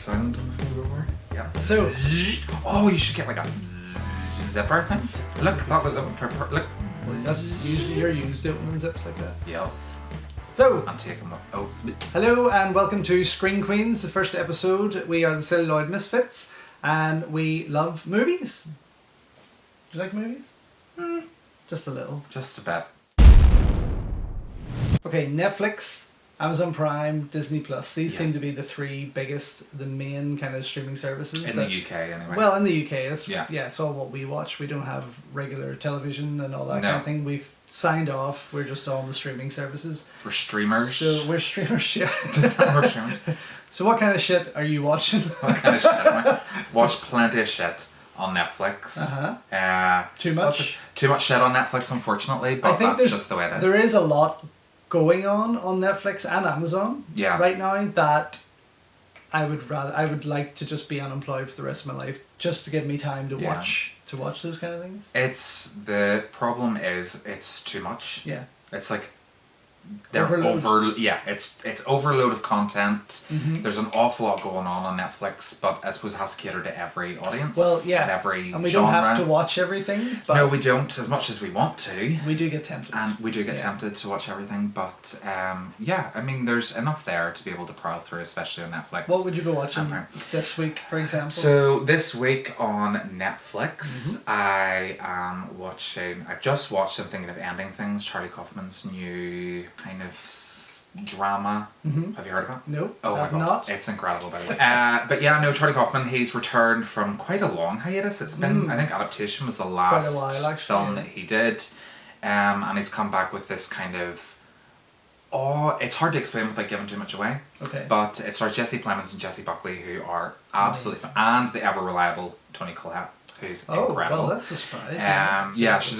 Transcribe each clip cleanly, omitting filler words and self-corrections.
sound on the phone before? Yeah. So, Oh, you should get like a zipper thing. Look, that would look. that's usually you're used to opening zips like that. Yeah. So, And take them up. Oh, hello and welcome to Screen Queens, the first episode. We are the Celluloid Misfits and we love movies. Do you like movies? Just a little. just a bit. Okay, Netflix, Amazon Prime, Disney Plus. These Yeah. seem to be the three biggest, the main kind of streaming services. In that- the UK, anyway. Well, in the UK, that's Yeah. it's all what we watch. We don't have regular television and all that No. kind of thing. We've signed off. We're just on the streaming services. we're streamers. So we're streamers, yeah. Just we're streamers. So what kind of shit are you watching? What kind of shit am I? Watch plenty of shit on Netflix. Too much? Too much shit on Netflix, unfortunately, but that's there's- just the way it is. There is a lot going on Netflix and Amazon Yeah. right now that I would like to just be unemployed for the rest of my life just to give me time to Yeah. watch those kind of things. The problem is it's too much. Yeah. It's like they're Overload. it's overload of content. Mhm. There's an awful lot going on Netflix, but I suppose it has to cater to every audience. Well, yeah. And every And we genre. don't have to watch everything, but No, we don't, as much as we want to. we do get tempted. And we do get Yeah. tempted to watch everything, but yeah, I mean, there's enough there to be able to prowl through, especially on Netflix. What would you be watching Okay. this week, for example? So this week on Netflix, Mm-hmm. I am watching. I've just watched. I'm thinking of ending things. Charlie Kaufman's new kind of drama. Mhm. Have you heard of it? No, Oh my I've god, not. it's incredible, by the way. But yeah, no, Charlie Kaufman. He's returned from quite a long hiatus. It's been, I think, Adaptation was the last while, actually, film yeah. that he did, and he's come back with this kind of. Oh, it's hard to explain without giving too much away. Okay. But it stars Jesse Plemons and Jessie Buckley, who are absolutely and the ever reliable Toni Collette, who's incredible. Well, that's a surprise. Yeah, she's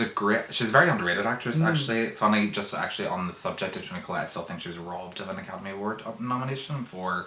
she's a very underrated actress, actually. Funny, just actually on the subject of Toni Collette, I still think she was robbed of an Academy Award nomination for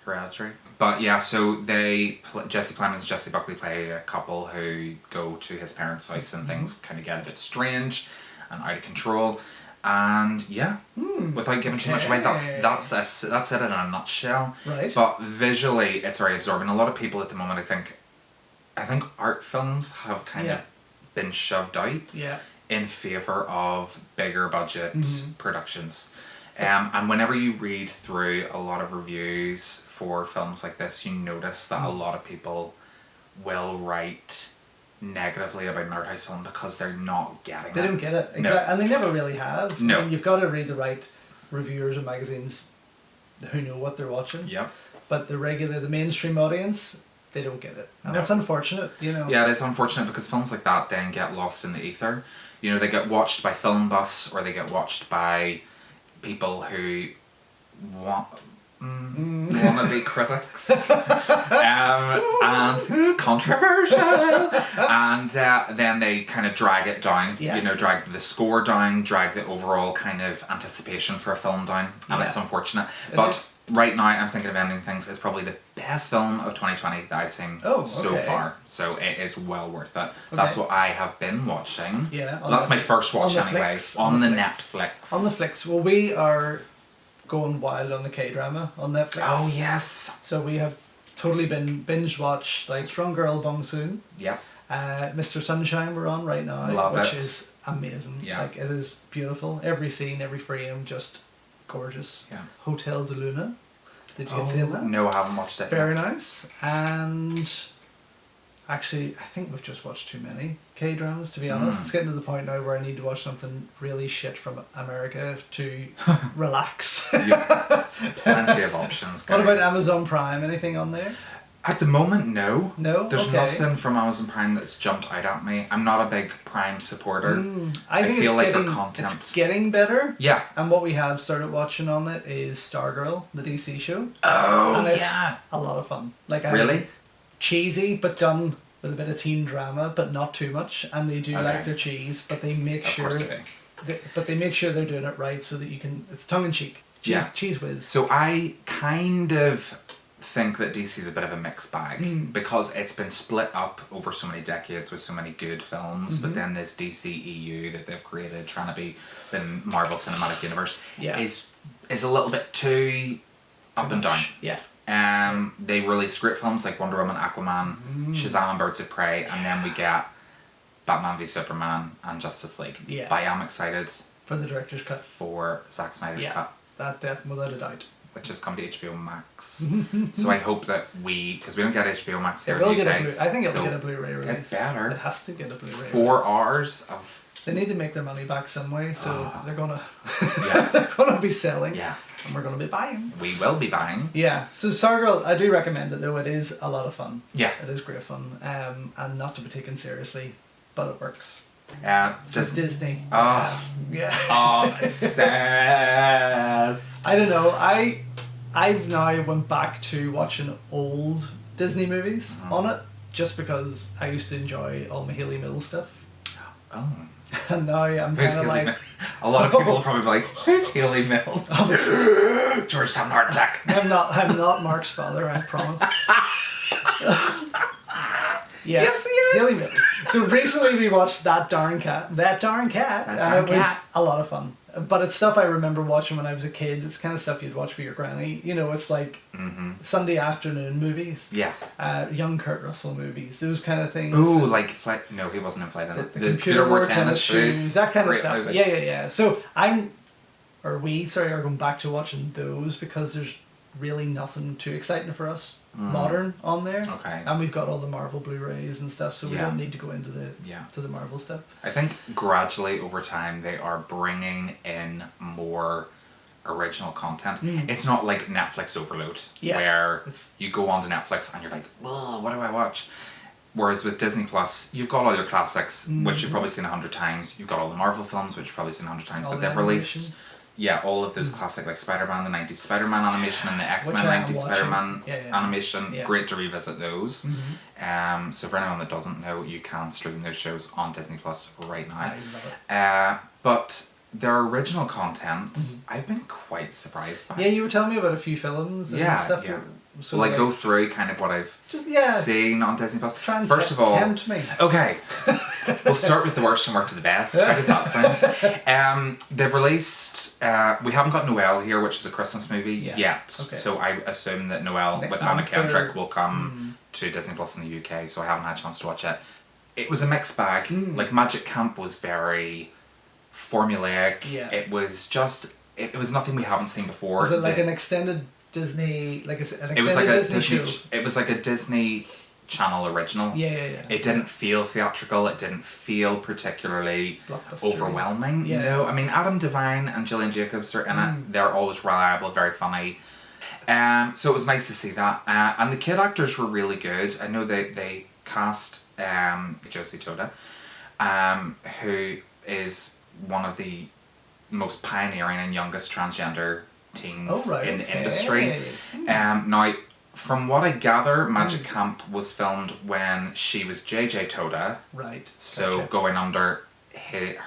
Hereditary. But yeah, so Jesse Plemons and Jessie Buckley play a couple who go to his parents' house and things kind of get a bit strange and out of control. And yeah, without giving too much away, that's it in a nutshell. Right. But visually, it's very absorbing. A lot of people at the moment, I think art films have kind Yeah. of been shoved out Yeah. in favor of bigger budget Mm-hmm. productions. And whenever you read through a lot of reviews for films like this, you notice that a lot of people will write negatively about an art house film because they're not getting They it. don't get it. No. Exactly. And they never really have. No. I mean, you've got to read the right reviewers of magazines who know what they're watching. Yep. But the mainstream audience, they don't get it. And No. that's unfortunate, you know. Yeah, it is unfortunate because films like that then get lost in the ether. You know, they get watched by film buffs or they get watched by people who want to be critics and controversial, and then they kind of drag it down. Yeah. You know, drag the score down, drag the overall kind of anticipation for a film down, and Yeah. it's unfortunate. It But is. right now, I'm thinking of Ending Things is probably the best film of 2020 that I've seen so okay. far. So it is well worth it. That's what I have been watching. Yeah, Well, that's my first watch on the anyway. flicks, On the Netflix. On the flicks. Well, we are going wild on the K-drama on Netflix. Oh yes. So we have totally been binge watched like Strong Girl Bong Soon. Yep. Mr. Sunshine we're on right now, Love which it. is amazing. Yeah. Like it is beautiful. Every scene, every frame, just gorgeous. Yeah. Hotel de Luna. Did you see that? No, I haven't watched it. Very yet. nice. And actually, I think we've just watched too many K-dramas, to be honest. It's getting to the point now where I need to watch something really shit from America to relax. You've plenty of options. What about guys. Amazon Prime? Anything on there? At the moment, no. No? There's Okay. nothing from Amazon Prime that's jumped out at me. I'm not a big Prime supporter. I think feel it's like their getting, content- it's getting better. Yeah. And what we have started watching on it is Stargirl, the DC show. Oh And it's yeah. a lot of fun. Like Really? cheesy, but done with a bit of teen drama, but not too much. And they do Okay. like their cheese, but they make Of sure course they do. they make sure they're doing it right so that you can. It's tongue in cheek. Yeah. Cheese whiz. So I kind of think that DC's a bit of a mixed bag because it's been split up over so many decades with so many good films, but then this DCEU that they've created trying to be the Marvel Cinematic Universe Yeah. is a little bit too up and down. Yeah. They release great films like Wonder Woman, Aquaman, Shazam and Birds of Prey, and then we get Batman v Superman and Justice League. Yeah. But I am excited For the director's cut. for Zack Snyder's Yeah. cut, That definitely, without a doubt. which has come to HBO Max. So I hope that because we don't get HBO Max here It will in the get UK. a Blu- I think it'll so get a Blu-ray release. better. It has to get a Blu-ray 4 release. hours of They need to make their money back some way, so they're gonna yeah, they're gonna be selling, yeah. and we're gonna be buying. We will be buying. Yeah, so Stargirl, I do recommend it though. It is a lot of fun. Yeah. It is great fun, and not to be taken seriously, but it works. So it's Just Disney. Oh. Yeah. obsessed. I don't know. I've now went back to watching old Disney movies on it just because I used to enjoy all my Haley Mills stuff, Oh. and now I'm Who's kind of Haley like Mills? A lot of people will probably be like, who's Haley Mills? George having a heart attack. I'm not Mark's father. I promise. Yes, he is. Haley Mills. So recently we watched That Darn Cat, and it Darn was Cat. a lot of fun. But it's stuff I remember watching when I was a kid. It's kind of stuff you'd watch with your granny. You know, it's like Sunday afternoon movies. Yeah. Young Kurt Russell movies. Those kind of things. Ooh, And like Flight. No, he wasn't in Flight. the The computer wore tennis shoes. shoes. That kind of Great stuff. movie. Yeah. So we are going back to watching those because there's really nothing too exciting for us modern on there. Okay. And we've got all the Marvel Blu-rays and stuff, so we Yeah. don't need to go into the Yeah. to the Marvel stuff. I think gradually over time they are bringing in more original content. It's not like Netflix overload Yeah. where It's- you go onto Netflix and you're like, well, what do I watch? Whereas with Disney Plus, you've got all your classics, which you've probably seen 100 times. You've got all the Marvel films, which you've probably seen 100 times. All But the they've animation. released, all of those classic, like Spider-Man, the 90s Spider-Man animation, and the X-Men Which I am 90s watching. Spider-Man Yeah. animation. Yeah. Great to revisit those. So for anyone that doesn't know, you can stream those shows on Disney Plus right now. I love it. But their original content, I've been quite surprised by. Yeah, you were telling me about a few films and Yeah, stuff. yeah. So Will I go through kind of what I've Just seen on Disney Plus? try and First of all, tempt me. okay, we'll start with the worst and work to the best. How does that sound? They've released. We haven't got Noelle here, which is a Christmas movie Yeah. yet. Okay. So I assume that Noelle Next with Anna month Kendrick or- will come to Disney Plus in the UK. So I haven't had a chance to watch it. It was a mixed bag. Like Magic Camp was very formulaic. Yeah. It was just. It was nothing we haven't seen before. Was it like The- an extended Disney, like an extended it was like a Disney Disney. show? It was like a Disney Channel original. Yeah. It didn't feel theatrical. It didn't feel particularly Blockbuster. overwhelming. Yeah. No, I mean Adam Devine and Gillian Jacobs are in it. They're always reliable, very funny. So it was nice to see that. And the kid actors were really good. I know they cast Josie Toda, who is one of the most pioneering and youngest transgender teens Oh, right, in the okay. industry. Now, from what I gather, Magic Camp was filmed when she was JJ Toda, Right. so gotcha. going under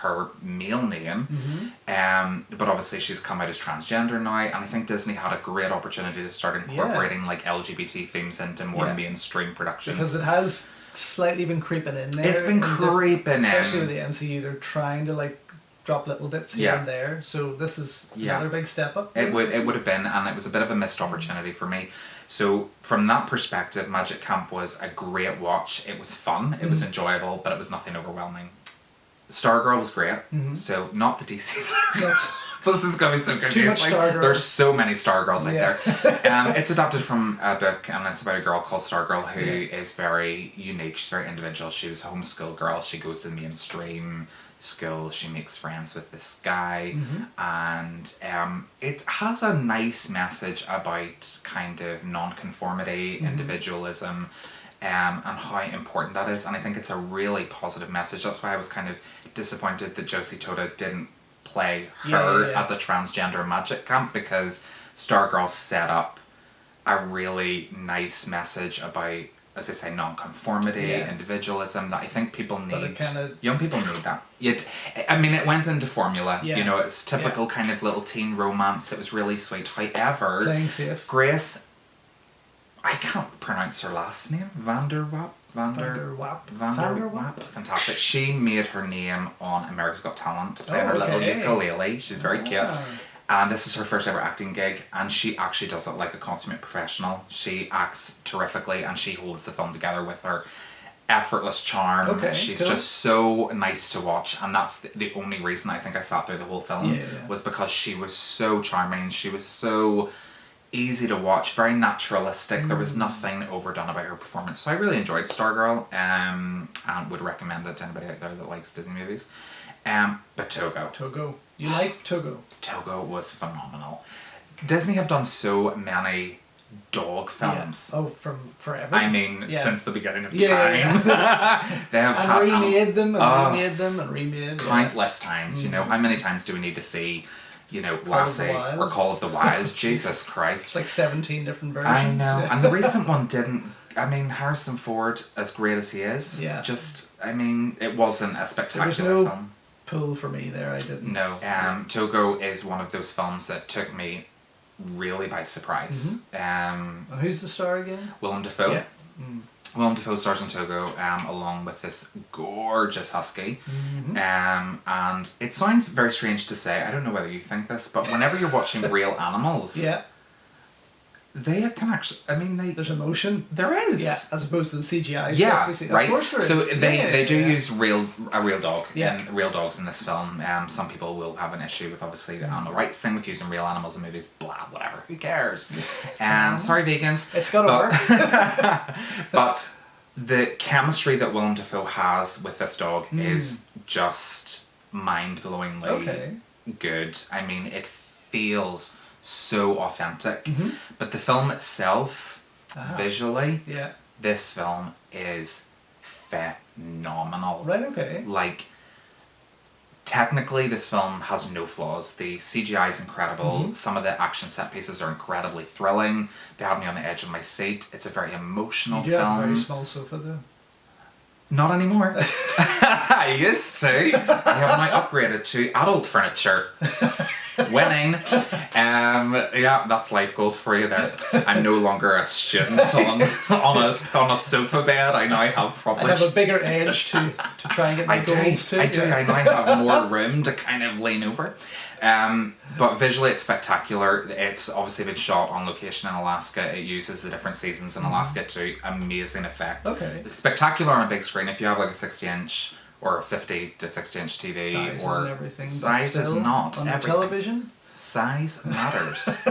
her male name. But obviously she's come out as transgender now, and I think Disney had a great opportunity to start incorporating like LGBT themes into more Yeah. mainstream productions. Because it has slightly been creeping in there. It's been in different- creeping in. Especially with the MCU, they're trying to like drop little bits here Yeah. and there. So this is Yeah. another big step up. It would have been, and it was a bit of a missed opportunity for me. So from that perspective, Magic Camp was a great watch. It was fun, it was enjoyable, but it was nothing overwhelming. Stargirl was great. So not the DC That's- This is going to be so confusing. much Stargirl. There's so many Stargirls out Yeah. there. It's adapted from a book, and it's about a girl called Stargirl who is very unique. She's very individual. She was a homeschool girl. She goes to the mainstream school. She makes friends with this guy, and it has a nice message about kind of non-conformity, individualism. And how important that is, and I think it's a really positive message. That's why I was kind of disappointed that Josie Toda didn't play her Yeah. as a transgender Magic Camp, because Stargirl set up a really nice message about, as I say, non-conformity, Yeah. individualism, that I think people But need. it kinda- Young people need that. It went into formula. Yeah. You know, it's typical kind of little teen romance. It was really sweet. However, Playing safe. Grace, I can't pronounce her last name. Vanderwap. Vanderwap. Fantastic. She made her name on America's Got Talent, playing her little okay. ukulele. She's very cute. And this is her first ever acting gig, and she actually does it like a consummate professional. She acts terrifically, and she holds the film together with her effortless charm. Okay, She's cool. just so nice to watch, and that's the only reason I think I sat through the whole film, Yeah. was because she was so charming. She was so easy to watch, very naturalistic. There was nothing overdone about her performance. So I really enjoyed Stargirl, and would recommend it to anybody out there that likes Disney movies. But Togo. Togo. You like Togo? Togo was phenomenal. Disney have done so many dog films. Yeah. Oh, from forever? I mean, Yeah. since the beginning of Yeah. time. They have And had remade them, and Oh. remade them, and remade. countless times. You know, how many times do we need to see, you know, of the Lassie Wild. or Call of the Wild? Jesus Christ. It's like 17 different versions. I know. Yeah. And the recent one didn't. I mean, Harrison Ford, as great as he is, Yeah. just, I mean, it wasn't a spectacular no film. pull for me there. I didn't. No. Togo is one of those films that took me really by surprise. And who's the star again? Willem Dafoe. Yeah. Willem Dafoe stars in Togo, along with this gorgeous husky. And it sounds very strange to say, I don't know whether you think this, but whenever you're watching real animals, Yeah. they can actually, I mean, There's emotion. there is. Yeah, as opposed to the CGI Yeah, stuff we see. right. Of course there is. So they do Yeah. use a real dog, Yeah. and real dogs in this film. Some people will have an issue with obviously the animal rights thing with using real animals in movies. Blah, whatever. Who cares? Sorry, vegans. It's gotta work. But the chemistry that Willem Dafoe has with this dog is just mind-blowingly Okay. good. I mean, it feels so authentic. But the film itself, visually, Yeah. this film is phenomenal. Right, okay. Like, technically, this film has no flaws. The CGI is incredible. Some of the action set pieces are incredibly thrilling. They had me on the edge of my seat. It's a very emotional You do have a film. very small sofa though. Not anymore. I used to. I have now upgraded to adult furniture. Winning. Yeah, that's life goals for you there. I'm no longer a student on a sofa bed. I now have proper. I have a bigger edge to try and get my goals too. I do. Yeah. I now have more room to kind of lean over. But visually it's spectacular. It's obviously been shot on location in Alaska. It uses the different seasons in Alaska to amazing effect. Okay. It's spectacular on a big screen. If you have like a 60-inch or a 50 to 60-inch TV, Sizes or and everything. but size is still, not on the everything. television. Size matters.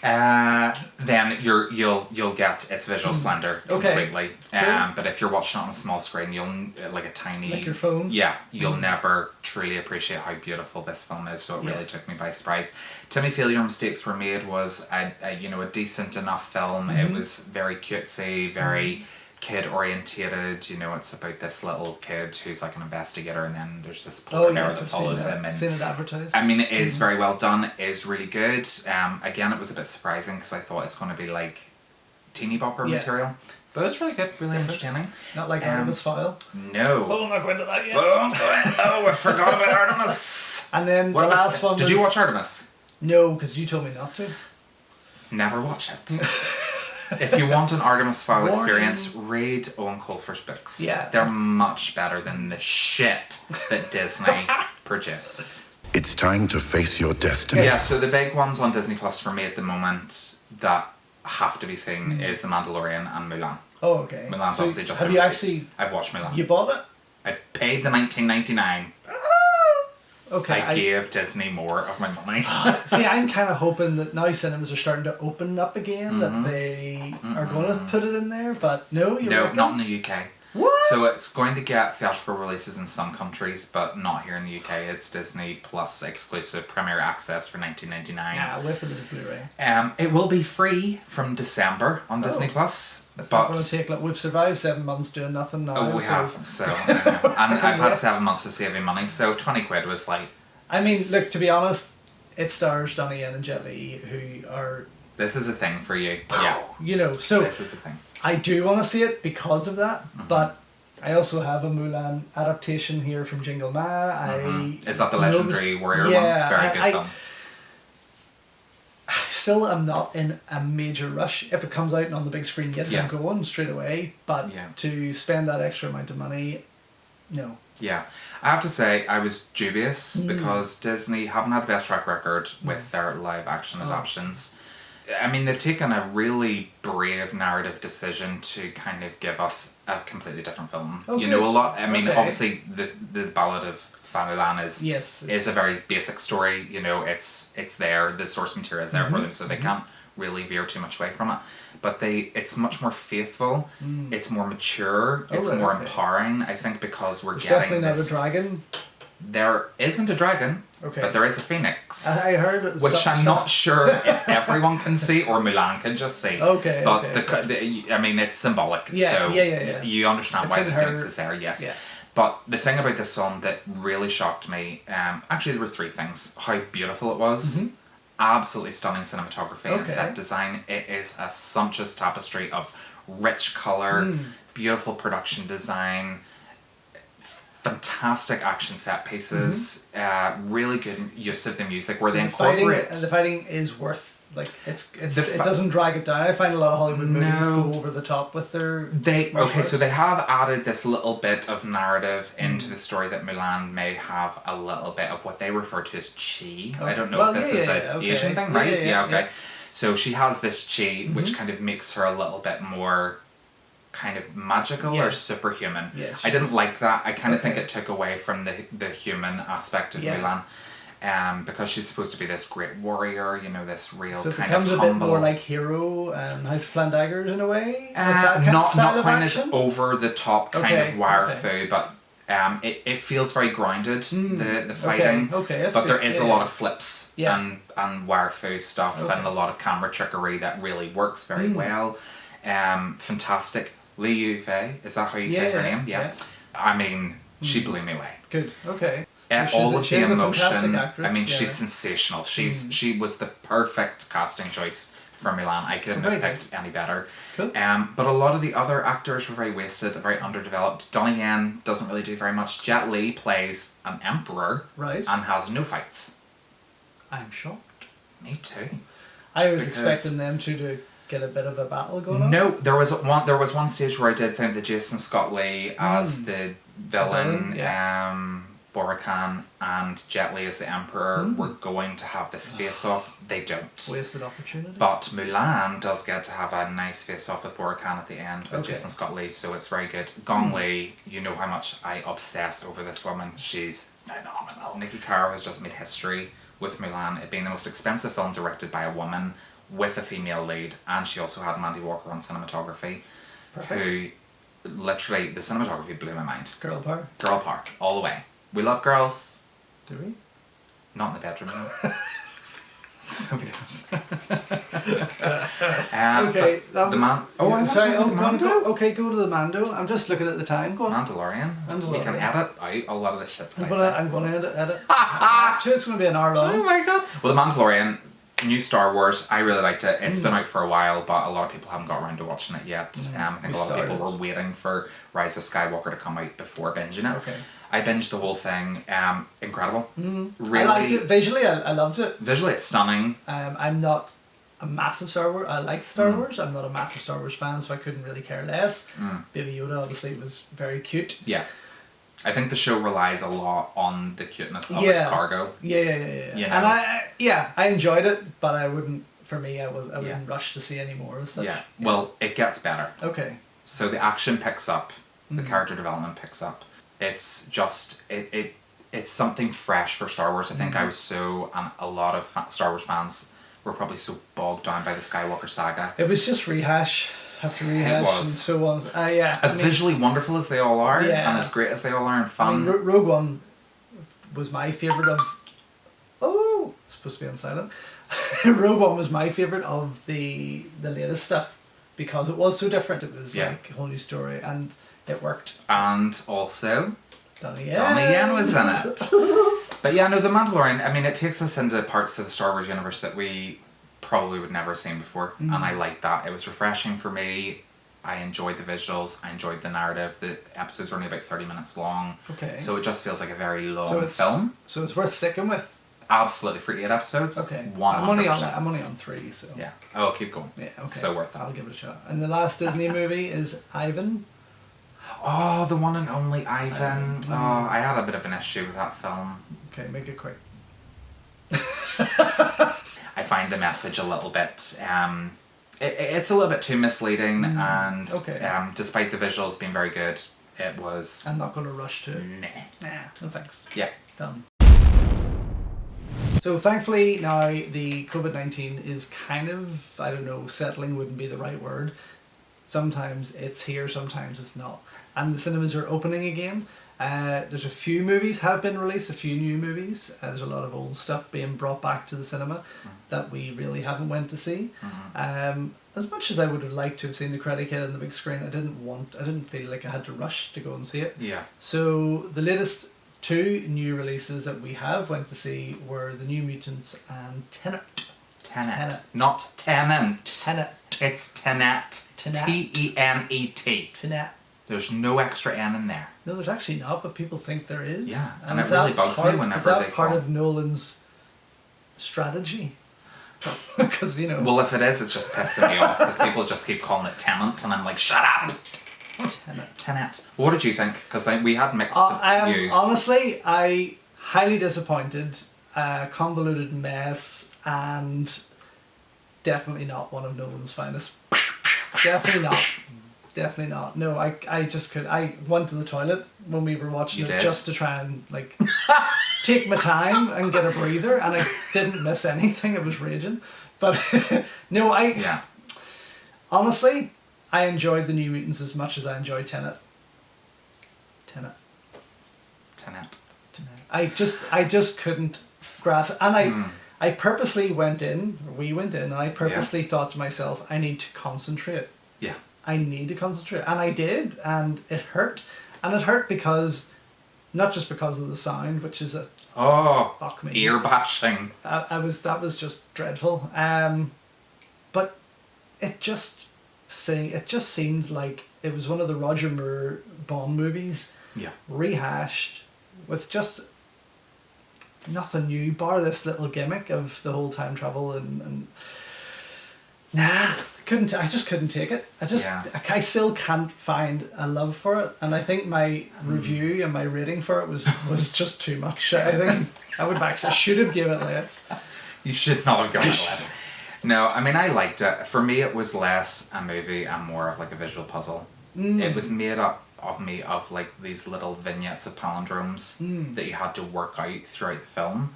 Then you'll get its visual splendor Okay. completely. Cool. But if you're watching it on a small screen, you'll like a tiny Like your phone? Yeah, you'll never truly appreciate how beautiful this film is. So it really Yeah. took me by surprise. To me, Feel Your Mistakes Were Made was a decent enough film. It was very cutesy, very kid orientated. You know, it's about this little kid who's like an investigator, and then there's this polar bear yes, that I've follows seen him. that. And Seen it advertised. I mean, it is very well done. It is really good. Again, it was a bit surprising because I thought it's going to be like teeny bopper Yeah. material, but it's really good, really Different. entertaining. Not like Artemis Fowl. No. But we'll not go into that yet. Oh, I forgot about Artemis. And then What the was- last one Did was... you watch Artemis? No, because you told me not to. Never watch it. If you want an Artemis Fowl Warning. experience, read Owen Colfer's books. Yeah. They're much better than the shit that Disney produced. It's time to face your destiny. Yeah, so the big ones on Disney Plus for me at the moment that have to be seen is The Mandalorian and Mulan. Oh, okay. Mulan's So obviously just have been you released. actually... I've watched Mulan. You bought it? I paid the $19.99. Okay. I gave Disney more of my money. See, I'm kind of hoping that now cinemas are starting to open up again, that they are going to put it in there, but no, you're No, right. not in the UK. What? So it's going to get theatrical releases in some countries, but not here in the UK. It's Disney Plus exclusive Premier Access for $19.99. Nah, wait for the Blu-ray. It will be free from December on Disney Plus. It's but not going to take... Like, we've survived 7 months doing nothing now. Oh, we so... have. So, I know. And I've had wait. 7 months of saving money, so 20 quid was like, I mean, look, to be honest, it stars Donnie Yen and Jet Li, who are... this is a thing for you. Yeah, You know, so this is a thing. I do want to see it because of that, but I also have a Mulan adaptation here from Jingle Ma. Is that the know legendary this- warrior yeah, one? Very good film. I still am not in a major rush. If it comes out and on the big screen, yes, Yeah. I'm going straight away. But Yeah. to spend that extra amount of money, No. Yeah. I have to say, I was dubious because Disney haven't had the best track record with their live action adaptations. I mean, they've taken a really brave narrative decision to kind of give us a completely different film. Oh, you know, a good. lot. I mean, Okay. obviously, the Ballad of Familan is Yes, is a very basic story. You know, it's there. The source material is there for them, so they can't really veer too much away from it. But it's much more faithful. It's more mature. Oh, It's right, more okay. empowering. I think because we're There's getting definitely not a this. dragon. There isn't a dragon, Okay. but there is a phoenix. I heard Which I'm not sure if everyone can see or Mulan can just see. Okay, But okay, I mean, it's symbolic. Yeah, so yeah. you understand It's why in the her- phoenix is there, yes. Yeah. But the thing about this film that really shocked me, actually there were three things. How beautiful it was. Absolutely stunning cinematography and Okay. set design. It is a sumptuous tapestry of rich colour, beautiful production design, fantastic action set pieces, really good use of the music where So they the fighting, incorporate... and the fighting is worth, like, it The doesn't drag it down. I find a lot of Hollywood movies No. go over the top with their So they have added this little bit of narrative into the story that Mulan may have a little bit of what they refer to as chi. I don't know Well, if this yeah, is yeah, an yeah, okay. Asian thing, Yeah, right? yeah, Okay. yeah. So she has this chi, which kind of makes her a little bit more kind of magical Yeah. or superhuman. Yeah, I didn't like that. I kind of think Okay. it took away from the human aspect of Yeah. Mulan. Because she's supposed to be this great warrior, you know, this real So it kind of becomes a bit humble. more like Hero and House of Flandaggers in a way. With that kind of not style of quite as action. over the top kind Okay, of wire okay. fu, but it feels very grounded, the fighting. okay, that's but there good. is Yeah, a lot yeah. of flips Yeah. and wire fu stuff Okay. and a lot of camera trickery that really works very well. Fantastic. Li Yu Fei, is that how you say her Yeah, name? yeah. I mean, she blew me away. Good. Okay. She's All a- of the she's a fantastic emotion. actress, I mean, yeah. she's sensational. She was the perfect casting choice for Milan. I couldn't have Very picked any better. Cool. But a lot of the other actors were very wasted, very underdeveloped. Donnie Yen doesn't really do very much. Jet Li plays an emperor Right. and has no fights. I'm shocked. Me too. I was Because- expecting them to get a bit of a battle going on. No, there was one stage where I did think that Jason Scott Lee as the villain, villain, Borakan, and Jet Li as the emperor were going to have this face off. They don't. Wasted opportunity. But Mulan does get to have a nice face off with Borakan at the end with Okay. Jason Scott Lee, so it's very good. Gong Li, you know how much I obsess over this woman. She's phenomenal. Nikki Caro has just made history with Mulan, it being the most expensive film directed by a woman with a female lead, and she also had Mandy Walker on cinematography, who literally, the cinematography blew my mind. Girl power. Girl power, all the way. We love girls, Do we? not in the bedroom though. So we don't. Okay, but the man. Oh, I'm sorry. sorry. Oh, The go on, Mando. go. Okay, go to the Mando. I'm just looking at the time. Go on. Mandalorian. You can Mandalorian. edit out a lot of the shit that I'm gonna edit. Actually, it's gonna be an hour long. Oh my god. Well, The Mandalorian, new Star Wars, I really liked it. It's been out for a while, but a lot of people haven't got around to watching it yet. I think We a lot of people started. were waiting for Rise of Skywalker to come out before binging it. Okay. I binged the whole thing. Incredible. Really. I liked it visually. I loved it. Visually, it's stunning. I'm not a massive Star Wars. I like Star Wars. I'm not a massive Star Wars fan, so I couldn't really care less. Baby Yoda obviously was very cute. Yeah. I think the show relies a lot on the cuteness of its cargo. Yeah. You know. And I enjoyed it, but I wouldn't. For me, I wouldn't rush to see any more of such. Yeah. Well, it gets better. Okay. So the action picks up, the character development picks up. It's just it's something fresh for Star Wars. I think I was so, and a lot of Star Wars fans were probably so bogged down by the Skywalker saga. It was just rehash after rehash was. and so on. Yeah. As visually wonderful as they all are, Yeah. and as great as they all are, and I fun. mean, Rogue One was my favourite of... Oh! It's supposed to be on silent. Rogue One was my favourite of the latest stuff because it was so different. It was like a whole new story and it worked. And also, Donnie Yen. Donnie Yen was in it. But yeah, no, The Mandalorian, I mean, it takes us into parts of the Star Wars universe that we probably would never have seen before. And I like that. It was refreshing for me. I enjoyed the visuals. I enjoyed the narrative. The episodes are only about 30 minutes long. Okay. So it just feels like a very long So it's, film. So it's worth sticking with. Absolutely, for 8 episodes. Okay. 100%. I'm only on 3, so... Yeah. Oh, keep going. Yeah, okay. So worth it. I'll give it a shot. And the last Disney movie is Ivan. Oh, the one and only Ivan. Oh, I had a bit of an issue with that film. Okay, make it quick. I find the message a little bit. It's a little bit too misleading, and okay. despite the visuals being very good, it was. I'm not going to rush to it. Nah. Nah, no thanks. Yeah. Done. So thankfully now the COVID-19 is kind of, I don't know, settling wouldn't be the right word. Sometimes it's here, sometimes it's not. And the cinemas are opening again. There's a few movies have been released, a few new movies. There's a lot of old stuff being brought back to the cinema that we really haven't went to see. As much as I would have liked to have seen The Karate Kid on the big screen, I didn't feel like I had to rush to go and see it. Yeah. So the latest two new releases that we have went to see were The New Mutants and Tenet. Tenet. Not Tenant. Tenet. It's Tenet. Tenet. T-E-N-E-T. Tenet. There's no extra N in there. No, there's actually not, but people think there is. Yeah, and is it really that bugs me part- whenever is that they part call- of Nolan's strategy? Because, you know... Well, if it is, it's just pissing me off because people just keep calling it Tenant, and I'm like, shut up! Tenet. Tenet. What did you think? Because we had mixed I am views. honestly, I highly disappointed, convoluted mess, and definitely not one of Nolan's finest. Definitely not. Definitely not. No, I just could. I went to the toilet when we were watching You it did? just to try and like take my time and get a breather, and I didn't miss anything. It was raging, but no, Yeah. honestly, I enjoyed The New Mutants as much as I enjoyed Tenet. Tenet. I just couldn't grasp, and I purposely went in. We went in, and I purposely thought to myself, I need to concentrate. Yeah. I need to concentrate, and I did, and it hurt, because, not just because of the sound, which is a Oh, fuck me. ear bashing. That was just dreadful. But it just seemed like it was one of the Roger Moore Bond movies Yeah. rehashed with just nothing new, bar this little gimmick of the whole time travel and nah, I just couldn't take it. I still can't find a love for it, and I think my review and my rating for it was just too much. I think I should have given it less. You should not have gone with less. No, I mean, I liked it. For me, it was less a movie and more of like a visual puzzle. It was made up of like these little vignettes of palindromes that you had to work out throughout the film.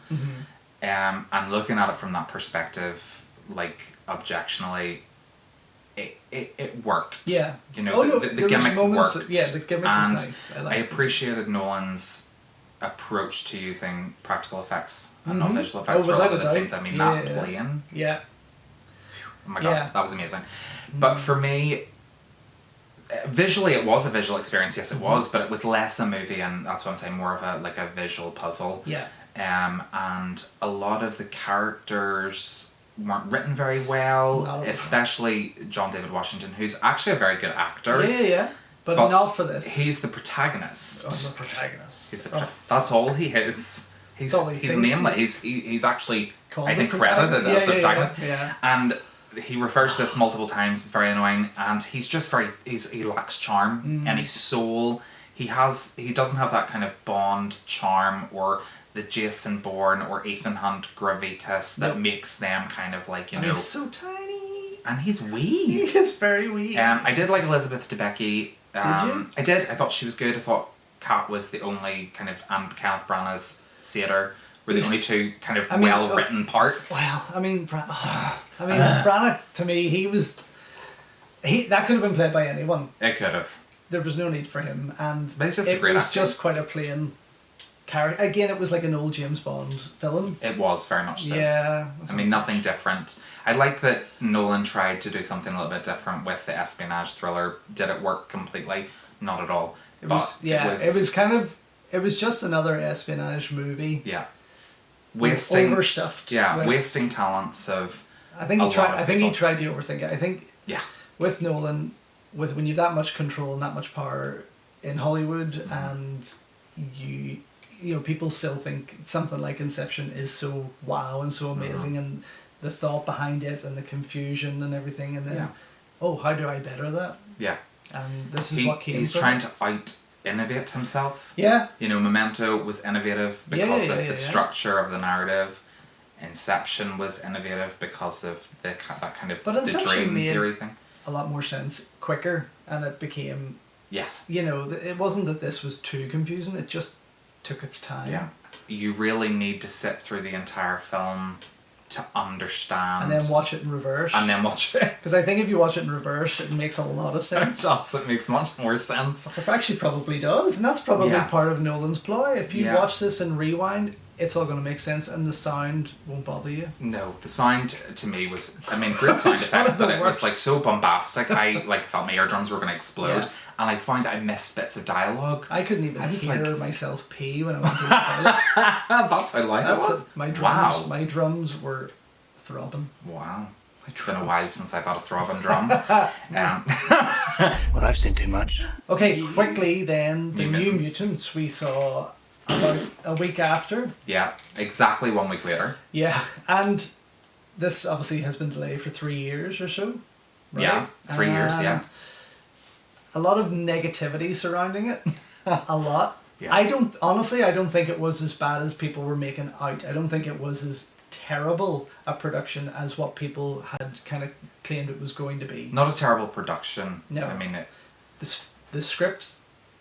And looking at it from that perspective, like objectionally, it worked. Yeah. You know, Oh, no, the there was gimmick moments worked. the gimmick and was nice. I I liked it. appreciated Nolan's approach to using practical effects and not visual Oh, effects for a lot without of a the doubt. scenes. I mean, Yeah, that yeah. plane. Yeah. Oh my god, Yeah. that was amazing. But for me, visually it was a visual experience, yes it was, but it was less a movie, and that's what I'm saying, more of a visual puzzle. Yeah. And a lot of the characters weren't written very well, Not at all. especially John David Washington, who's actually a very good actor. Yeah. But not for this. He's the protagonist. the protagonist. He's the that's all he is. He's all he he's thinks nameless. He's actually, Called I think, the credited protagonist. as the protagonist. Yeah. And he refers to this multiple times. It's very annoying, and he's just he lacks charm, any soul. He doesn't have that kind of Bond charm or the Jason Bourne or Ethan Hunt gravitas that Nope. makes them kind of like, you And know. he's so tiny. And he's He wee. is very wee. I did like Elizabeth Debicki. Did you? I did. I thought she was good. I thought Kat was the only kind of, and Kenneth Branagh's Sator were the He's- only two kind of I mean, well-written parts. Well, I mean, Branagh, to me, that could have been played by anyone. It could have. There was no need for him, and But he's just a it great was actor. just quite a plain character. Again, it was like an old James Bond villain. It was very much so. Yeah. I mean, nothing different. I like that Nolan tried to do something a little bit different with the espionage thriller. Did it work completely? Not at all. It was it was just another espionage movie. Yeah. Wasting overstuffed. Yeah, with- wasting talents of I think a he tried. lot of I think he people. tried to overthink it. I think Yeah. with Nolan, when you have that much control and that much power in Hollywood, and you know people still think something like Inception is so wow and so amazing, and the thought behind it and the confusion and everything, and then Yeah. oh, how do I better that? Yeah. And this is what came He's from trying it. to out-innovate himself. Yeah. You know, Memento was innovative because Yeah, of yeah, the structure of the narrative. Inception was innovative because of that kind of But the Inception dream made theory thing. a lot more sense quicker, and it became, Yes. you know, it wasn't that this was too confusing, it just took its time. Yeah. You really need to sit through the entire film to understand. And then watch it in reverse. And then watch it. Because I think if you watch it in reverse, it makes a lot of It sense. does. It makes much more sense. It actually probably does, and that's probably Yeah. part of Nolan's ploy. If you Yeah. watch this and rewind, it's all going to make sense, and the sound won't bother you. No, the sound to me was, I mean, great sound It's one effects, of the but it was worst. like so bombastic. I like felt my eardrums were going to explode, Yeah. and I found that I missed bits of dialogue. I couldn't even I was hear like- myself pee when I went to the toilet. That's how loud it That's was. it. My drums, Wow. my drums were throbbing. Wow. My It's been a drums. while since I've had a throbbing drum. Well, I've seen too much. Okay, quickly then, the New New Mutants. Mutants we saw about a week after. Yeah, exactly 1 week later. Yeah, and this obviously has been delayed for 3 years or so. Right? Yeah, 3 years, yeah. And a lot of negativity surrounding it. A lot. Yeah. I don't think it was as bad as people were making out. I don't think it was as terrible a production as what people had kind of claimed it was going to be. Not a terrible production. No. I mean, it The script,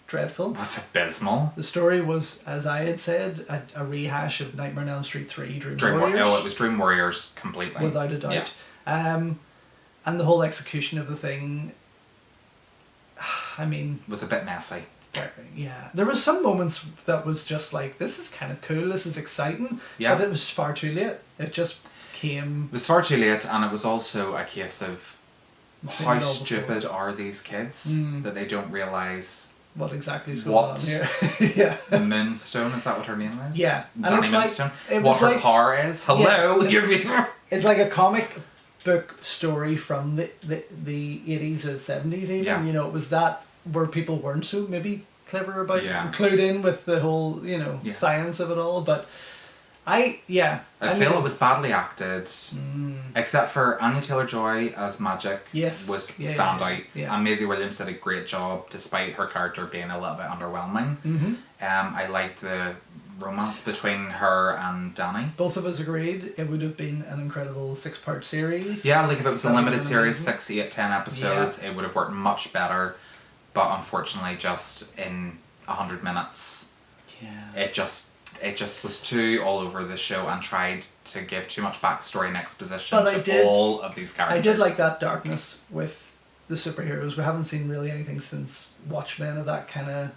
dreadful. was abysmal. The story was, as I had said, a rehash of Nightmare on Elm Street 3 Dream Dream Warriors. Warriors. Oh, it was Dream Warriors completely. Without a doubt. Yeah. And the whole execution of the thing, I mean, It was a bit messy. yeah. There was some moments that was just like, this is kind of cool, this is exciting, Yeah. but it was far too late. It just came... It was far too late, and it was also a case of I've seen how it all stupid before. are these kids that they don't realise What exactly is going What? on here. Yeah. the Moonstone, is that what her name is? Yeah, and Danny it's like- Moonstone. it What was her like- power is. Hello, Yeah, you're It's like a comic book story from the 80s or 70s even. Yeah. You know, it was that where people weren't so maybe clever about Yeah. clued in with the whole, you know, Yeah. science of it all. But I feel it was badly acted, except for Anya Taylor-Joy as Magic Yes. was Yeah, standout, yeah. and Maisie Williams did a great job despite her character being a little bit underwhelming. Mm-hmm. I liked the romance between her and Danny. Both of us agreed it would have been an incredible 6-part series. Yeah, like if it was a That limited would've been series, amazing. 6, 8, 10 episodes, it would have worked much better. But unfortunately, just in 100 minutes, Yeah. it just was too all over the show and tried to give too much backstory and exposition But I to did- all of these characters. I did like that darkness with the superheroes. We haven't seen really anything since Watchmen of that kind of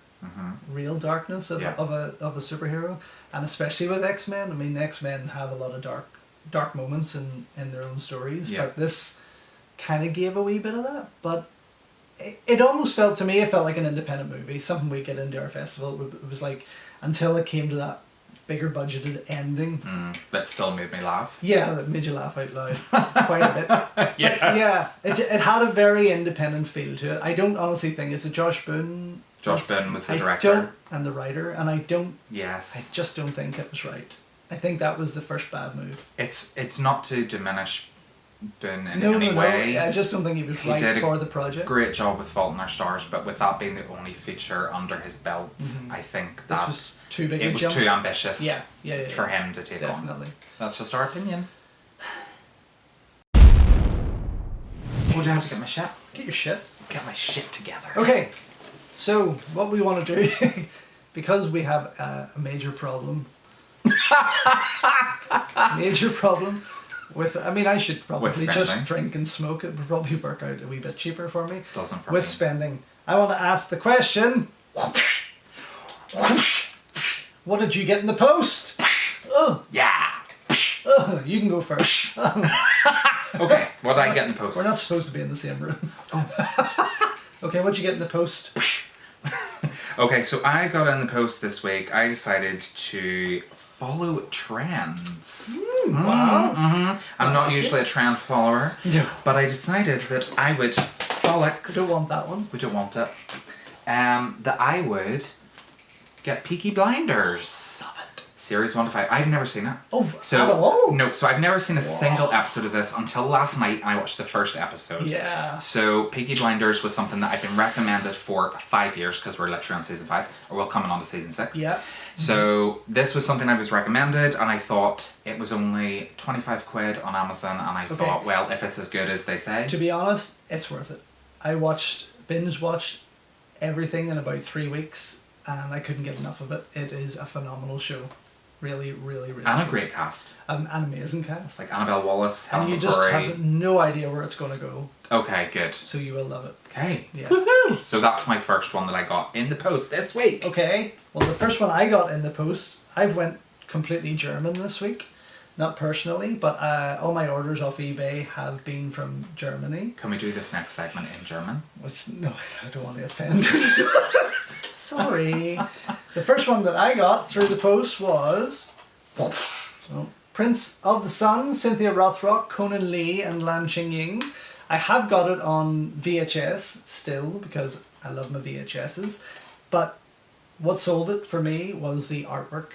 real darkness of, Yeah. of a superhero, and especially with X-Men. I mean, X-Men have a lot of dark moments in their own stories, Yeah. but this kind of gave a wee bit of that. But it almost felt to me, it felt like an independent movie, something we get into our festival. It was like until it came to that bigger budgeted ending. That still made me laugh. Yeah, that made you laugh out loud quite a bit. Yes. Yeah, it had a very independent feel to it. I don't honestly think it's a Josh Boone. Josh Boone was the I director. don't, and the writer, and I Yes. just don't think it was right. I think that was the first bad move. It's not to diminish Boone in No, any no, no. way. I just don't think he was He right did a for the project. Great job with Fault in Our Stars, but with that being the only feature under his belt, I think This that was too big a it was jump. too ambitious Yeah, for him to take on. definitely. That's just our opinion. Would you have to get my shit? Get your shit. Get my shit together. Okay, so what we want to do, because we have a major problem. Major problem with. I mean, I should probably spending. just drink and smoke. It would probably work out a wee bit cheaper for me. Doesn't for With me. spending, I want to ask the question. What did you get in the post? Ugh, Yeah. ugh, you can go first. Okay. What did I get in the post? We're not supposed to be in the same room. Okay, what'd you get in the post? Okay, so I got in the post this week. I decided to follow trends. Wow. I'm not usually a trend follower, No. but I decided that I would bollocks. Don't want that one. We don't want it. That I would get Peaky Blinders series 1 to 5. I've never seen it. Oh, So at all? no, so I've never seen a single episode of this until last night. I watched the first episode. Yeah. So Peaky Blinders was something that I've been recommended for 5 years because we're literally on season 5, or we're coming on to season 6. Yeah. So this was something I was recommended, and I thought it was only 25 quid on Amazon, and I thought, well, if it's as good as they say. To be honest, it's worth it. I binge watched everything in about 3 weeks, and I couldn't get enough of it. It is a phenomenal show. Really, really, really. And a good. great cast. An amazing cast. Like Annabelle Wallace, and Helen you just McCrory. have no idea where it's going to go, Okay, good. so you will love it. Okay. Yeah. Woohoo! So that's my first one that I got in the post this week. Okay. Well, the first one I got in the post, I went completely German this week. Not personally, but all my orders off eBay have been from Germany. Can we do this next segment in German? No, I don't want to offend. Sorry. The first one that I got through the post was so, Prince of the Sun, Cynthia Rothrock, Conan Lee, and Lam Ching Ying. I have got it on VHS still because I love my VHSs, but what sold it for me was the artwork.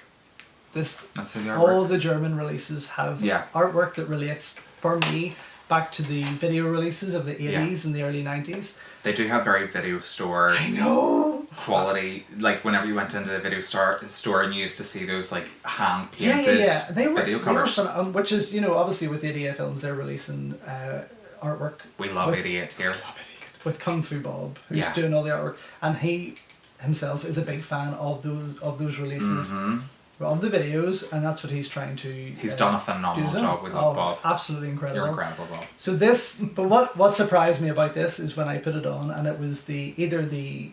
That's the artwork. All the German releases have Yeah. artwork that relates for me back to the video releases of the 80s Yeah. and the early 90s. They do have very video store I know. quality. Like whenever you went into the video store and you used to see those like hand painted Yeah. They were video covers. which is, obviously with 88 Films, they're releasing artwork. We love with, 88 here. with Kung Fu Bob, who's Yeah. doing all the artwork, and he himself is a big fan of those releases. Mhm. Of the videos, and that's what he's trying to. He's done a phenomenal do. job. We love Bob. Absolutely incredible. You're incredible, Bob. So but what surprised me about this is when I put it on, and it was either the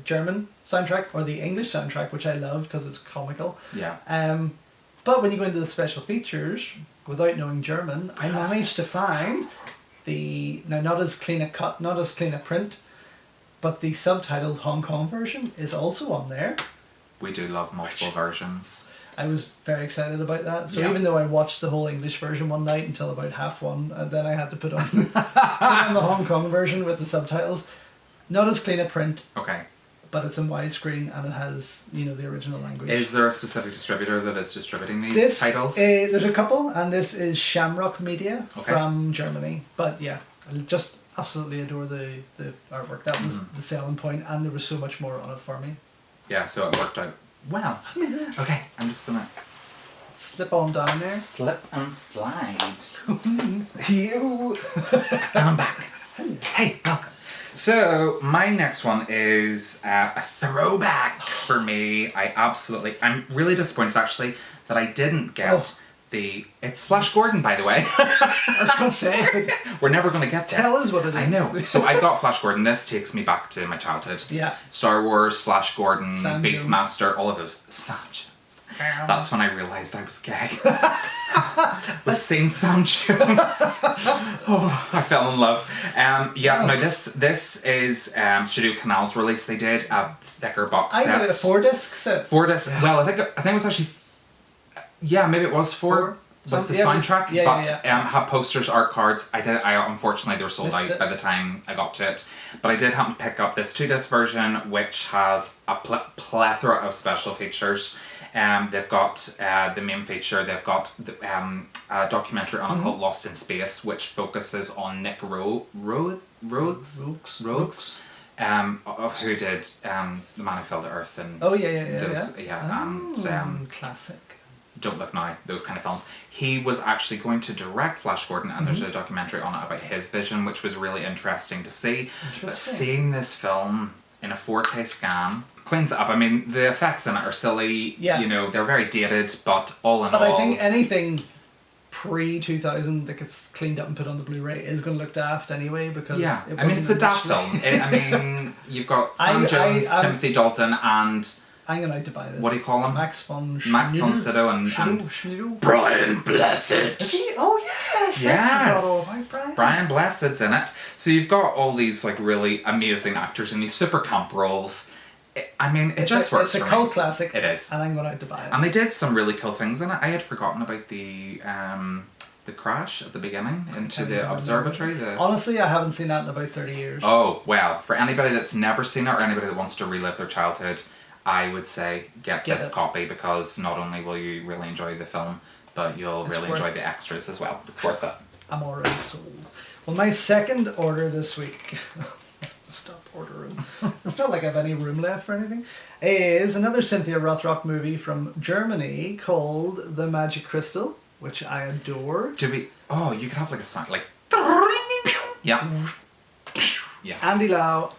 German soundtrack or the English soundtrack, which I love because it's comical. Yeah. But when you go into the special features, without knowing German, I managed to find not as clean a cut, not as clean a print, but the subtitled Hong Kong version is also on there. We do love multiple versions. I was very excited about that. So Yeah. even though I watched the whole English version one night until about 1:30, and then I had to put on the Hong Kong version with the subtitles. Not as clean a print, Okay. but it's in widescreen and it has the original language. Is there a specific distributor that is distributing these this titles? there's a couple, and this is Shamrock Media Okay. from Germany. But yeah, I just absolutely adore the artwork. That was Mm-hmm. the selling point, and there was so much more on it for me. Yeah, so it worked out well. Okay, I'm just gonna Slip on down there. slip and slide. You. And I'm back. Hey, welcome. So my next one is a throwback for me. I'm really disappointed actually that I didn't get it's Flash Gordon, by the way. I was going to say, We're never going to get there. tell us what it is. I know. So I got Flash Gordon. This takes me back to my childhood. Yeah. Star Wars, Flash Gordon, Sam Beastmaster, all of those. Sam Jones. That's when I realised I was gay. Was seeing Sam Jones. Oh, I fell in love. No, this is Shadow Canal's release. They did a thicker box I set. got a 4-disc set. 4 disc. Well, I think it was actually. Maybe it was 4 with the soundtrack, but had posters, art cards. I unfortunately they were sold out by the time I got to it, but I did happen to pick up this 2-disc version, which has a plethora of special features. They've got the main feature. They've got a documentary on it called Lost in Space, which focuses on Nick Rhodes, who did The Man Who Fell to Earth and those, and classic. Don't Look Now, those kind of films. He was actually going to direct Flash Gordon, and there's a documentary on it about his vision, which was really interesting to see. But seeing this film in a 4K scan cleans it up. I mean, the effects in it are silly. Yeah. They're very dated, but all in all. But I think anything pre-2000 that gets cleaned up and put on the Blu-ray is going to look daft anyway, because it's a daft film. You've got Sam Jones, Timothy Dalton, and I'm going to have to buy this. What do you call him? Max von Sydow and Schneider. Brian Blessed. Is he? Oh yes. Yes. Brian. Brian Blessed's in it. So you've got all these like really amazing actors in these super camp roles. It just works. It's a cult classic. It is. And I'm going to have to buy it. And they did some really cool things in it. I had forgotten about the crash at the beginning into the observatory. Honestly, I haven't seen that in about 30 years. Oh, well, for anybody that's never seen it or anybody that wants to relive their childhood, I would say get this it. copy, because not only will you really enjoy the film, but you'll It's really worth- enjoy the extras as well. It's worth it. I'm already sold. Well, my second order this week, stop ordering, it's not like I have any room left for anything, is another Cynthia Rothrock movie from Germany called The Magic Crystal, which I adore. Do we? Oh, you could have like a sound like. Yeah. Yeah. Andy Lau.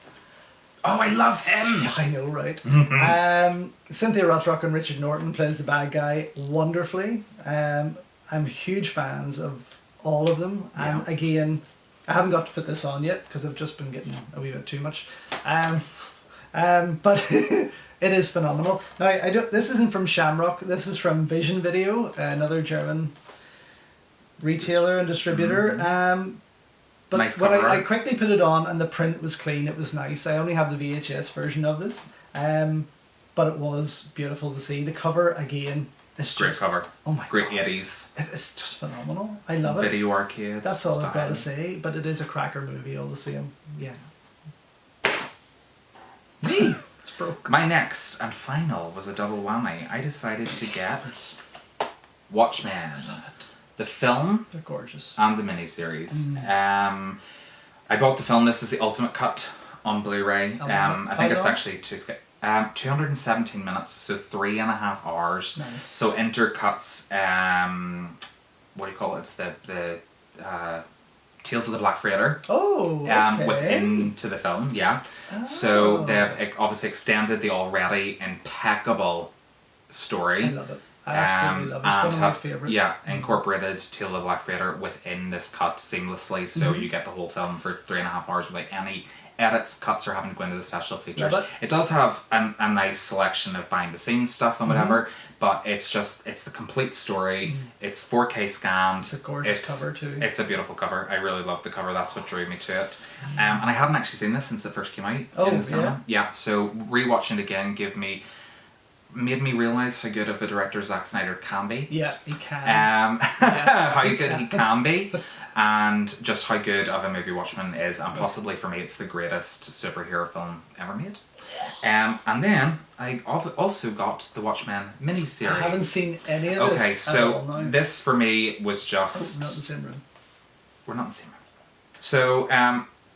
Oh, I love him. Yeah, I know, right? Cynthia Rothrock and Richard Norton plays the bad guy wonderfully. I'm huge fans of all of them. And Yeah. again, I haven't got to put this on yet because I've just been getting a wee bit too much. But it is phenomenal. Now, this isn't from Shamrock. This is from Vision Video, another German retailer and distributor. But Nice when cover I art. quickly put it on and the print was clean, it was nice. I only have the VHS version of this, but it was beautiful to see. The cover again, it's Great just cover. Oh my Great God. 80s It's just phenomenal. I love it. video arcade. That's all I've got to style. say. But it is a cracker movie all the same. Yeah, Me. it's broke. My next and final was a double whammy. I decided to get Watchmen, the film They're gorgeous. and the miniseries. I bought the film. This is the ultimate cut on Blu-ray. How long? I think How it's long? actually 217 minutes, so 3.5 hours. Nice. So intercuts. What do you call it? It's the Tales of the Black Freighter. Oh, okay. Within to the film, yeah. So Oh. they've obviously extended the already impeccable story. I love it. I absolutely love it. It's one of my favourites. Yeah, incorporated Tale of the Black Freighter within this cut seamlessly, so Mm-hmm. you get the whole film for 3.5 hours without any edits, cuts, or having to go into the special features. Love It does have a nice selection of behind the scenes stuff and whatever, Mm-hmm. but it's the complete story. It's 4K scanned. It's a gorgeous cover too. It's a beautiful cover. I really love the cover. That's what drew me to it. And I hadn't actually seen this since it first came out Oh, in the cinema. Yeah, so rewatching it again made me realise how good of a director Zack Snyder can be. Yeah, he can. How good he can be, and just how good of a movie Watchmen is, and possibly for me it's the greatest superhero film ever made. And then I also got the Watchmen miniseries. I haven't seen any of this. Okay, at so all now. this for me was Oh, just not in the same room. we're not in the same room. So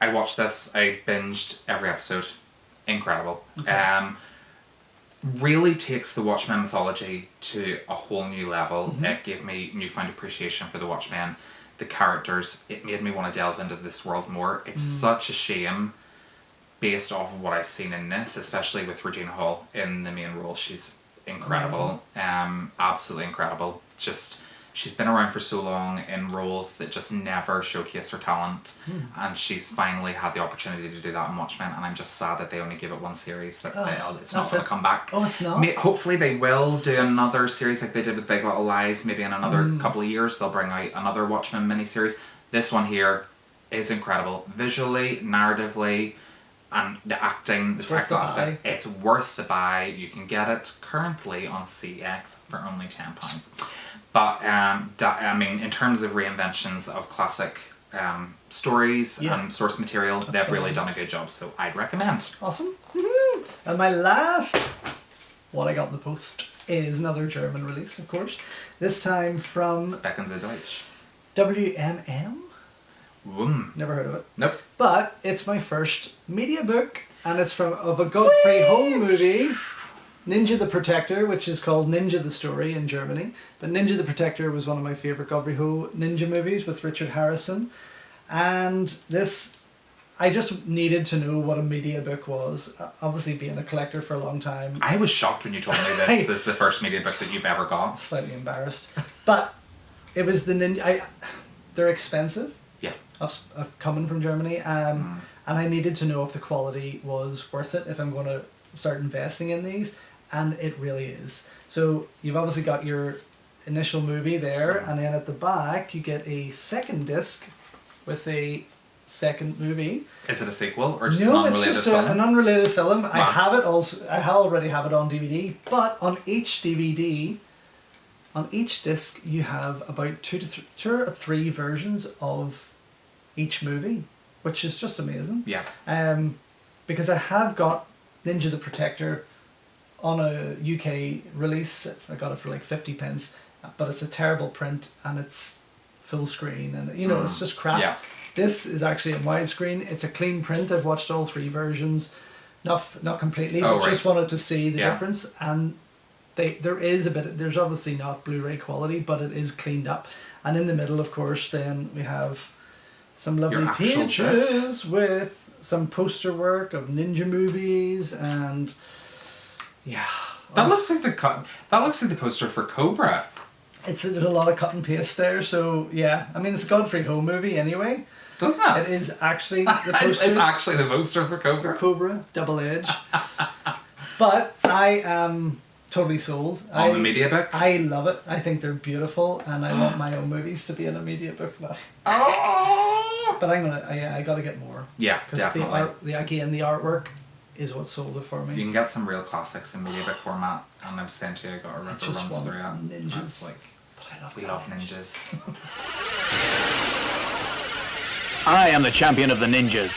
I watched this. I binged every episode. Incredible. Okay. Really takes the Watchmen mythology to a whole new level. Mm-hmm. It gave me newfound appreciation for the Watchmen, the characters. It made me want to delve into this world more. It's such a shame, based off of what I've seen in this, especially with Regina Hall in the main role. She's incredible. Absolutely incredible. Just she's been around for so long in roles that just never showcase her talent, and she's finally had the opportunity to do that in Watchmen, and I'm just sad that they only give it one series, that it's not that's going it. to come back. Oh, it's not? Hopefully they will do another series like they did with Big Little Lies. Maybe in another couple of years they'll bring out another Watchmen miniseries. This one here is incredible. Visually, narratively, and the acting, the It's worth technical the buy. aspects. It's worth the buy. You can get it currently on CX for only £10. But in terms of reinventions of classic stories Yeah. and source material, they've really fine. done a good job. So I'd recommend. Awesome. Woohoo! And my last, what I got in the post, is another German release, of course. This time from Becken Sie Deutsch. WMM. Never heard of it. Nope. But it's my first media book, and it's of a Godfrey Home movie, Ninja the Protector, which is called Ninja the Story in Germany. But Ninja the Protector was one of my favourite Godfrey Ho ninja movies with Richard Harrison. And this, I just needed to know what a media book was. Obviously being a collector for a long time, I was shocked when you told me this is the first media book that you've ever got. slightly embarrassed. But it was the ninja, they're expensive. Yeah. Of coming from Germany, and I needed to know if the quality was worth it if I'm going to start investing in these, and it really is. So you've obviously got your initial movie there, and then at the back you get a second disc with a second movie. Is it a sequel or just No, an it's unrelated just film? an unrelated film. I Wow. have it also. I already have it on DVD, but on each DVD, on each disc, you have about two or three versions of each movie, which is just amazing. Yeah. Because I have got Ninja the Protector on a UK release. I got it for like 50 pence, but it's a terrible print and it's full screen and it's just crap. Yeah. This is actually in widescreen. It's a clean print. I've watched all 3 versions, not completely, but just wanted to see the difference. And there is a bit. There's obviously not Blu-ray quality, but it is cleaned up. And in the middle, of course, then we have some lovely pages with some poster work of ninja movies and That looks like the poster for Cobra. there's a lot of cut and paste there. So yeah, I mean it's a Godfrey Ho movie anyway. Doesn't it? It is actually the poster. it's actually the poster for Cobra. Cobra, Double Edge. But I am totally sold. On the media book? I love it. I think they're beautiful, and I want my own movies to be in a media book now. Oh! But I gotta get more. Yeah, definitely. The artwork is what sold it for me. You can get some real classics in media book format, and I've sent you, I got a ripper just runs want through it. ninjas. It's like, But I love we love ninjas. I am the champion of the ninjas.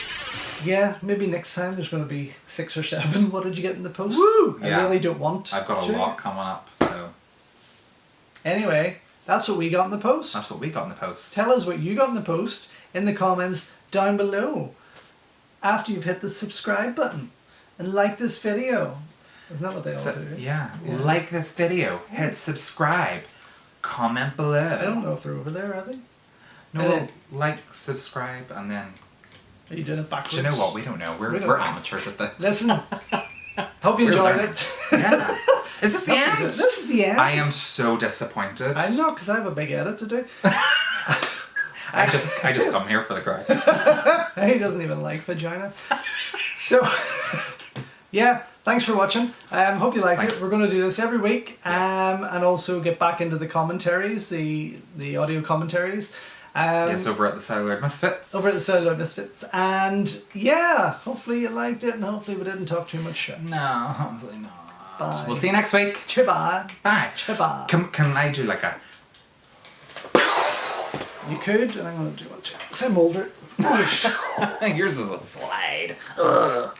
Yeah, maybe next time there's going to be 6 or 7. What did you get in the post? Woo! I Yeah. really don't want I've got a to. lot coming up, so Anyway, that's what we got in the post. that's what we got in the post. Tell us what you got in the post in the comments down below after you've hit the subscribe button and like this video. Isn't that what they all So, do? yeah, like this video, hit subscribe, comment below. I don't know if they're over there, are they? No, well, like, subscribe, and then. Are you doing it backwards? Do you know what? We don't know. We don't We're know. amateurs at this. Listen, hope you We're enjoyed learning. it. Yeah. Is this the end? This is the end. I am so disappointed. I'm not, because I have a big edit to do. I just come here for the crack. He doesn't even like vagina. So, yeah, thanks for watching. Hope you liked Thanks. it. We're going to do this every week, and also get back into the commentaries, the audio commentaries. Yes, over at the Celluloid Misfits. Over at the Celluloid Misfits. And yeah, hopefully you liked it, and hopefully we didn't talk too much shit. No, hopefully not. Bye. We'll see you next week. Chiba. Bye. Chiba. Can I do like a... You could, and I'm going to do one too. Because I'm older. Yours is a slide. Ugh.